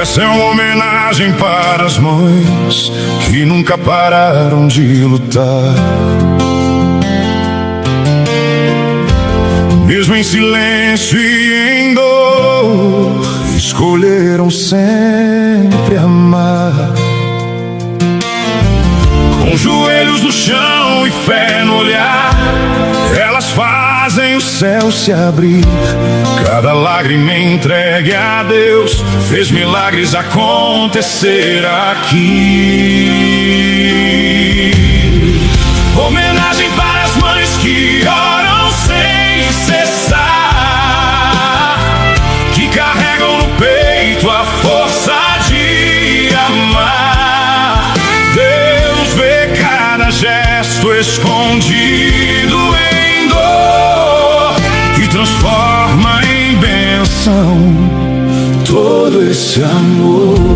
Essa é uma homenagem para as mães que nunca pararam de lutar. Mesmo em silêncio e em dor, escolheram sempre amar. Com joelhos no chão e fé no olhar, elas fazem o céu se abrir. Cada lágrima entregue a Deus fez milagres acontecer aqui. Homenagem para as mães que oram sem cessar, que carregam no peito a força de amar. Deus vê cada gesto escondido em dor e transforma em bênção todo esse amor.